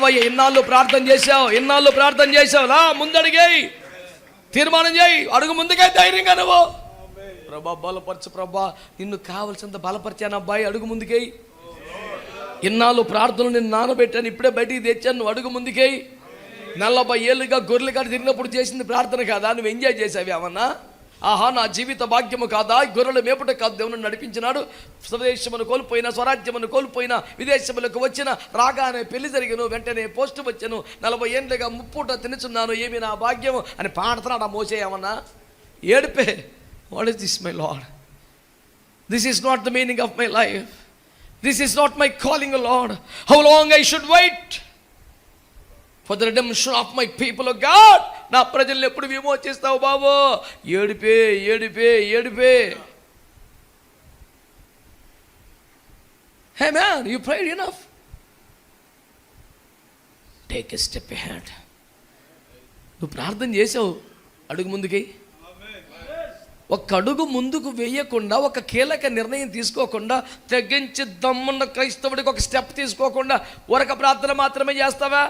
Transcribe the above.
రావయ్య. ఇన్నాళ్ళు ప్రార్థన చేసావు రా, ముందడిగేయి, తీర్మానం చేయి, అడుగు ముందుకే ధైర్యంగా నువ్వు. ప్రభా బలపరచు ప్రభా, నిన్ను కావలసినంత బలపరిచాను అబ్బాయి, అడుగు ముందుకేయి. ఇన్నాళ్ళు ప్రార్థనలు నేను నానబెట్టాను, ఇప్పుడే బయటికి తెచ్చాను, నువ్వు అడుగు ముందుకేయి. 40 ఏళ్ళుగా గొర్రెలు కాడ తిరిగినప్పుడు చేసింది ప్రార్థన కాదా? నువ్వు ఎంజాయ్ చేసావి ఏమన్నా? ఆహా, నా జీవిత భాగ్యము కాదా? గొర్రెలు మేపుట కాదు దేవుని నడిపించినాడు. స్వదేశమును కోల్పోయినా, స్వరాజ్యమును కోల్పోయినా, విదేశములకు వచ్చిన రాగానే పెళ్లి జరిగను, వెంటనే పోస్ట్ వచ్చాను, 40 ఏళ్ళుగా ముప్పూట తినుచున్నాను, ఏమి నా భాగ్యము అని పాడుతున్నాడు. ఆ మోసే ఏమన్నా ఏడిపే. What is this my Lord? This is not the meaning of my life. This is not my calling Lord. How long I should wait for the redemption of my people of God. నా ప్రజల్ని ఎప్పుడు విమోచిస్తావు బాబు? ఏడిపే. Hey man, you prayed enough. Take a step ahead. నువ్వు ప్రార్థన చేసావు, అడుగు ముందుకి. ఒక అడుగు ముందుకు వేయకుండా, ఒక కీలక నిర్ణయం తీసుకోకుండా, తెగించి దమ్మున్న క్రైస్తవుడికి ఒక స్టెప్ తీసుకోకుండా ఊరక ప్రార్థన మాత్రమే చేస్తావా?